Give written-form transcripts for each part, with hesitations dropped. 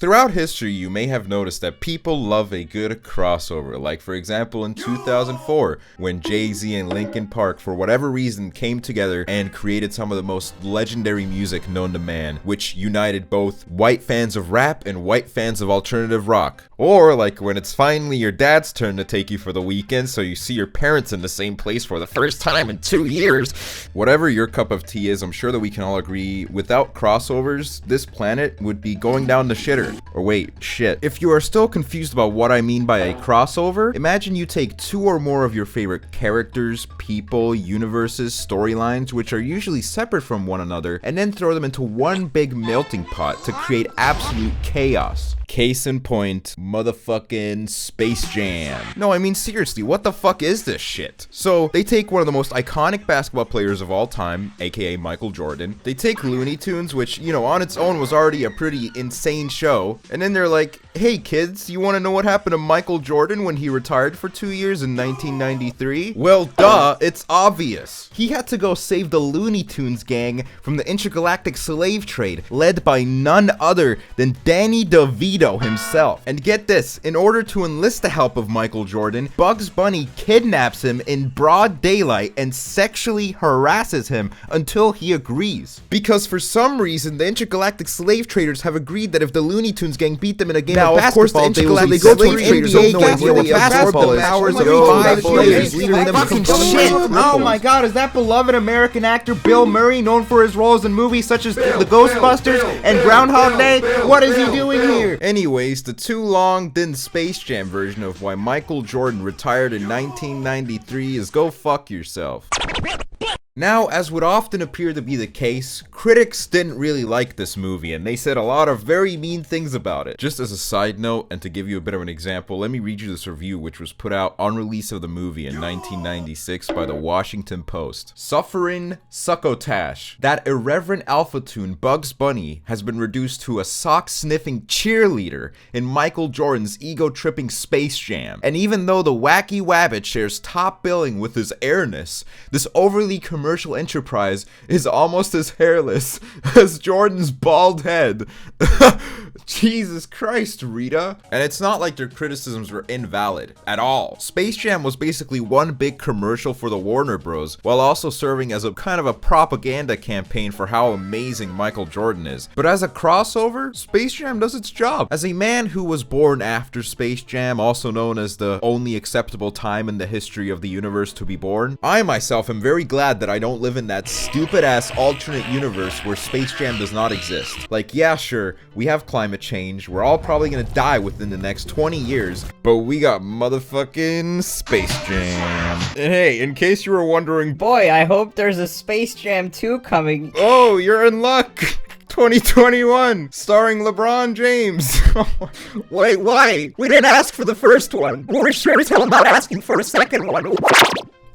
Throughout history, you may have noticed that people love a good crossover, like for example in 2004, when Jay-Z and Linkin Park, for whatever reason, came together and created some of the most legendary music known to man, which united both white fans of rap and white fans of alternative rock. Or like when it's finally your dad's turn to take you for the weekend, so you see your parents in the same place for the first time in 2 years. Whatever your cup of tea is, I'm sure that we can all agree, without crossovers, this planet would be going down the shitter. Or wait, shit. If you are still confused about what I mean by a crossover, imagine you take 2 or more of your favorite characters, people, universes, storylines, which are usually separate from one another, and then throw them into one big melting pot to create absolute chaos. Case in point, motherfucking Space Jam. No, I mean seriously, what the fuck is this shit? So, they take one of the most iconic basketball players of all time, aka Michael Jordan. They take Looney Tunes, which, you know, on its own was already a pretty insane show. And then they're like, hey kids, you wanna know what happened to Michael Jordan when he retired for 2 years in 1993? Well, duh, it's obvious. He had to go save the Looney Tunes gang from the intergalactic slave trade, led by none other than Danny DeVito himself. And get this, in order to enlist the help of Michael Jordan, Bugs Bunny kidnaps him in broad daylight and sexually harasses him until he agrees. Because for some reason, the intergalactic slave traders have agreed that if the Looney Tunes gang beat them in a game of basketball, they go to traders don't know idea what basketball is. Powers of 5 players, leaving them shit. Oh my god, is that beloved American actor Bill Murray, known for his roles in movies such as The Ghostbusters and Groundhog Day? What is he doing here? Anyways, the too long then Space Jam version of why Michael Jordan retired in 1993 is go fuck yourself. Now, as would often appear to be the case, critics didn't really like this movie, and they said a lot of very mean things about it. Just as a side note, and to give you a bit of an example, let me read you this review which was put out on release of the movie in 1996 by the Washington Post. Sufferin' Succotash. That irreverent alpha tune Bugs Bunny has been reduced to a sock-sniffing cheerleader in Michael Jordan's ego-tripping Space Jam. And even though the wacky wabbit shares top billing with his airness, this overly commercial enterprise is almost as hairless as Jordan's bald head. Jesus Christ, Rita. And it's not like their criticisms were invalid at all. Space Jam was basically one big commercial for the Warner Bros, while also serving as a kind of a propaganda campaign for how amazing Michael Jordan is. But as a crossover, Space Jam does its job. As a man who was born after Space Jam, also known as the only acceptable time in the history of the universe to be born, I myself am very glad that I don't live in that stupid ass alternate universe where Space Jam does not exist. Like, yeah, sure, we have climate change, we're all probably gonna die within the next 20 years, but we got motherfucking Space Jam. And hey, in case you were wondering, boy, I hope there's a Space Jam 2 coming. Oh, you're in luck! 2021, starring LeBron James. Wait, why? We didn't ask for the first one. We're sure as hell not asking for a second one.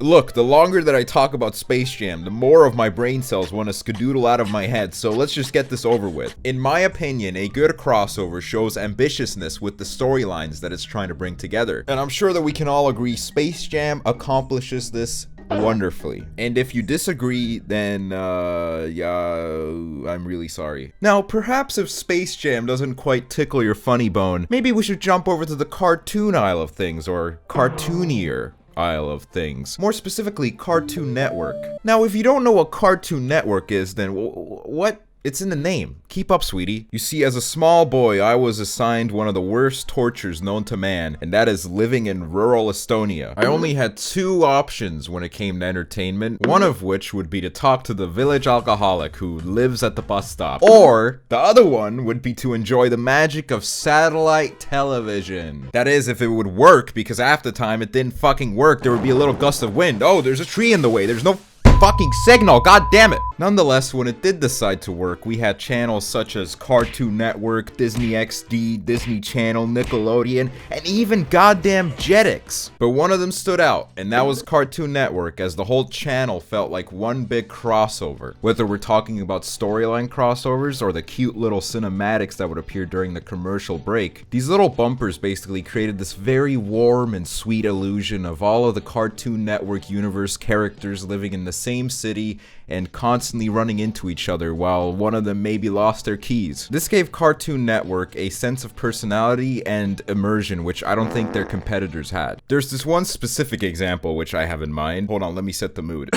Look, the longer that I talk about Space Jam, the more of my brain cells want to skedoodle out of my head, so let's just get this over with. In my opinion, a good crossover shows ambitiousness with the storylines that it's trying to bring together. And I'm sure that we can all agree Space Jam accomplishes this wonderfully. And if you disagree, then, yeah, I'm really sorry. Now, perhaps if Space Jam doesn't quite tickle your funny bone, maybe we should jump over to the cartoon aisle of things, or cartoonier aisle of things. More specifically, Cartoon Network. Now, if you don't know what Cartoon Network is, then what? It's in the name. Keep up, sweetie. You see, as a small boy, I was assigned one of the worst tortures known to man, and that is living in rural Estonia. I only had 2 options when it came to entertainment, one of which would be to talk to the village alcoholic who lives at the bus stop, or the other one would be to enjoy the magic of satellite television. That is, if it would work, because half the time it didn't fucking work. There would be a little gust of wind. Oh, there's a tree in the way. There's no fucking signal, god damn it. Nonetheless, when it did decide to work, we had channels such as Cartoon Network, Disney XD, Disney Channel, Nickelodeon, and even goddamn Jetix. But one of them stood out, and that was Cartoon Network, as the whole channel felt like one big crossover. Whether we're talking about storyline crossovers or the cute little cinematics that would appear during the commercial break, these little bumpers basically created this very warm and sweet illusion of all of the Cartoon Network universe characters living in the same city and constantly constantly running into each other while one of them maybe lost their keys. This gave Cartoon Network a sense of personality and immersion which I don't think their competitors had. There's this one specific example which I have in mind. Hold on, let me set the mood.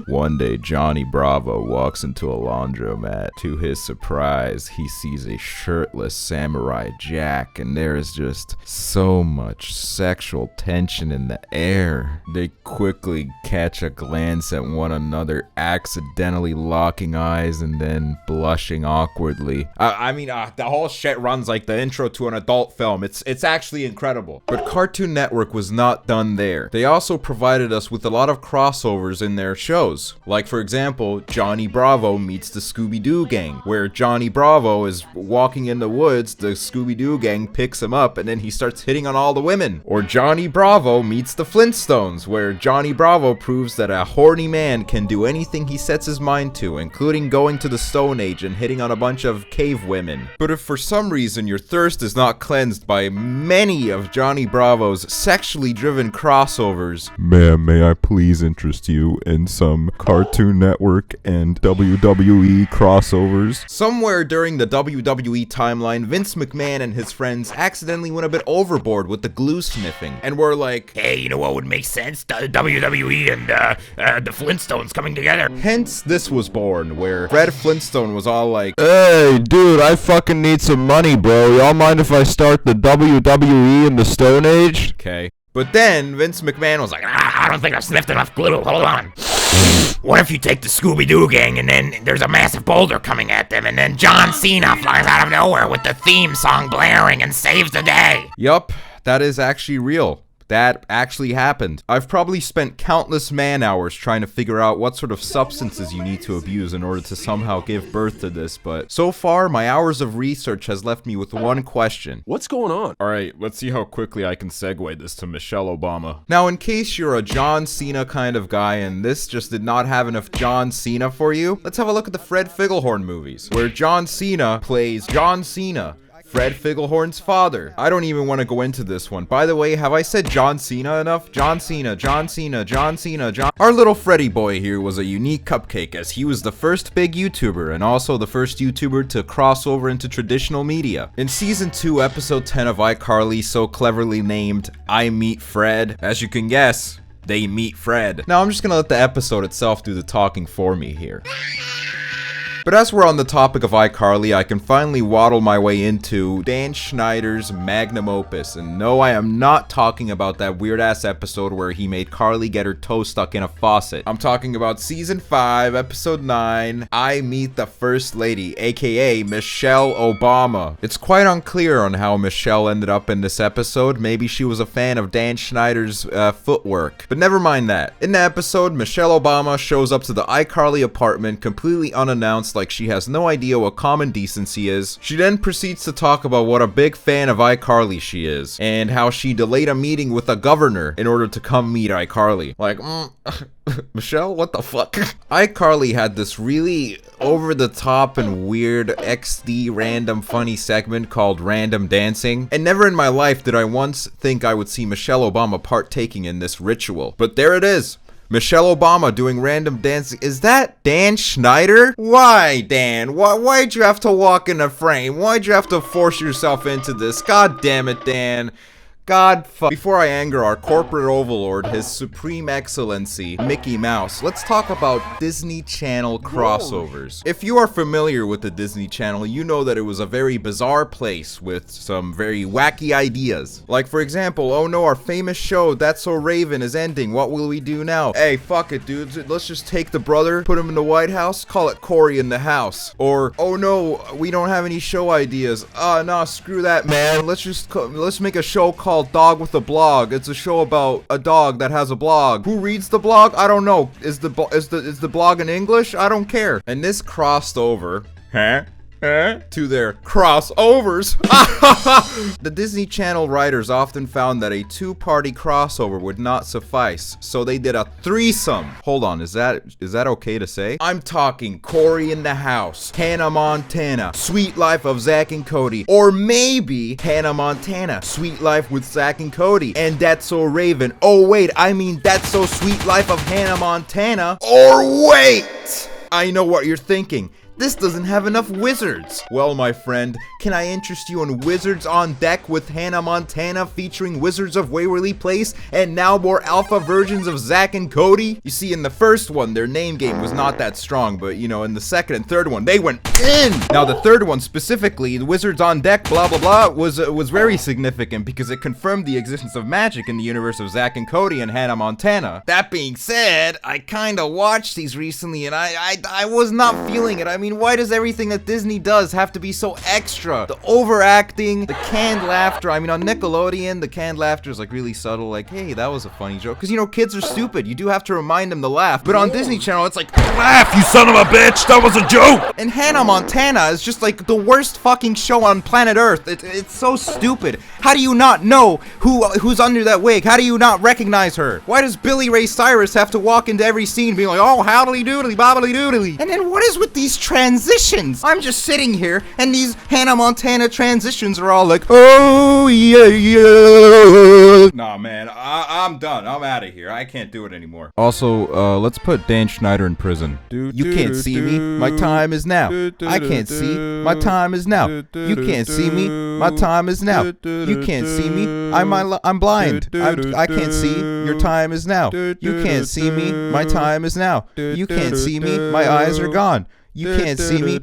One day, Johnny Bravo walks into a laundromat. To his surprise, he sees a shirtless Samurai Jack, and there is just so much sexual tension in the air. They quickly catch a glance at one another, accidentally locking eyes and then blushing awkwardly. The whole shit runs like the intro to an adult film. It's actually incredible. But Cartoon Network was not done there. They also provided us with a lot of crossovers in their shows. Like, for example, Johnny Bravo meets the Scooby-Doo gang, where Johnny Bravo is walking in the woods, the Scooby-Doo gang picks him up, and then he starts hitting on all the women. Or Johnny Bravo meets the Flintstones, where Johnny Bravo proves that a horny man can do anything he sets his mind to, including going to the Stone Age and hitting on a bunch of cave women. But if for some reason your thirst is not cleansed by many of Johnny Bravo's sexually driven crossovers, ma'am, may I please interest you in some Cartoon Network and WWE crossovers? Somewhere during the WWE timeline, Vince McMahon and his friends accidentally went a bit overboard with the glue sniffing, and were like, hey, you know what would make sense? The WWE and the Flintstones coming together. Hence, this was born, where Fred Flintstone was all like, hey, dude, I fucking need some money, bro. Y'all mind if I start the WWE in the Stone Age? Okay. But then, Vince McMahon was like, I don't think I've sniffed enough glue. Hold on. What if you take the Scooby-Doo gang and then there's a massive boulder coming at them and then John Cena flies out of nowhere with the theme song blaring and saves the day? Yup, that is actually real. That actually happened. I've probably spent countless man-hours trying to figure out what sort of substances you need to abuse in order to somehow give birth to this, but so far, my hours of research has left me with one question. What's going on? Alright, let's see how quickly I can segue this to Michelle Obama. Now, in case you're a John Cena kind of guy and this just did not have enough John Cena for you, let's have a look at the Fred Figglehorn movies, where John Cena plays John Cena, Fred Figglehorn's father. I don't even want to go into this one. By the way, have I said John Cena enough? John Cena, John Cena, John Cena, John... Our little Freddy boy here was a unique cupcake, as he was the first big YouTuber and also the first YouTuber to cross over into traditional media. In Season 2, Episode 10 of iCarly, so cleverly named I Meet Fred, as you can guess, they meet Fred. Now I'm just gonna let the episode itself do the talking for me here. But as we're on the topic of iCarly, I can finally waddle my way into Dan Schneider's magnum opus. And no, I am not talking about that weird-ass episode where he made Carly get her toe stuck in a faucet. I'm talking about Season 5, Episode 9, I Meet the First Lady, aka Michelle Obama. It's quite unclear on how Michelle ended up in this episode. Maybe she was a fan of Dan Schneider's footwork. But never mind that. In the episode, Michelle Obama shows up to the iCarly apartment completely unannounced, like she has no idea what common decency is. She then proceeds to talk about what a big fan of iCarly she is, and how she delayed a meeting with a governor in order to come meet iCarly. Like, Michelle, what the fuck? iCarly had this really over-the-top and weird XD random funny segment called Random Dancing, and never in my life did I once think I would see Michelle Obama partaking in this ritual. But there it is. Michelle Obama doing random dancing. Is that Dan Schneider? Why, Dan? Why'd you have to walk in a frame? Why'd you have to force yourself into this? God damn it, Dan. God fuck. Before I anger our corporate overlord, His Supreme Excellency, Mickey Mouse, let's talk about Disney Channel crossovers. If you are familiar with the Disney Channel, you know that it was a very bizarre place with some very wacky ideas. Like, for example, oh no, our famous show, That's So Raven, is ending. What will we do now? Hey, fuck it, dudes. Let's just take the brother, put him in the White House, call it Cory in the House. Or, oh no, we don't have any show ideas. Nah, screw that, man. Let's make a show called Dog with a Blog. It's a show about a dog that has a blog. Who reads the blog? I don't know. Is the blog in English? I don't care. And this crossed over, to their crossovers. The Disney Channel writers often found that a two-party crossover would not suffice, so they did a threesome. Hold on, is that okay to say? I'm talking Corey in the House, Hannah Montana, Sweet Life of Zack and Cody, or maybe Hannah Montana, Sweet Life with Zack and Cody, and That's So Raven. Oh wait, I mean That's So Sweet Life of Hannah Montana. Or wait! I know what you're thinking. This doesn't have enough wizards. Well, my friend, can I interest you in Wizards on Deck with Hannah Montana featuring Wizards of Waverly Place and now more alpha versions of Zack and Cody? You see, in the first one, their name game was not that strong, but you know, in the second and third one, they went in! Now, the third one specifically, the Wizards on Deck, blah blah blah, was very significant because it confirmed the existence of magic in the universe of Zack and Cody and Hannah Montana. That being said, I kinda watched these recently and I was not feeling it. I mean, why does everything that Disney does have to be so extra? The overacting, the canned laughter. I mean, on Nickelodeon, the canned laughter is like really subtle, like, hey, that was a funny joke. Because, you know, kids are stupid. You do have to remind them to laugh. But on Disney Channel, it's like, Laugh, you son of a bitch! That was a joke! and Hannah Montana is just like the worst fucking show on planet Earth. It's so stupid. How do you not know who's under that wig? How do you not recognize her? Why does Billy Ray Cyrus have to walk into every scene being like, oh, howdly doodly, bobbly doodly? And then what is with these transitions? I'm just sitting here, and these Hannah Montana transitions are all like, oh, yeah, yeah. Nah, man, I'm done. I'm out of here. I can't do it anymore. Also, let's put Dan Schneider in prison. You can't see me. My time is now. I can't see. My time is now. You can't see me. My time is now. You can't see me. I'm blind. I can't see. Your time is now. You can't see me. My time is now. You can't see me. My eyes are gone. You can't see me.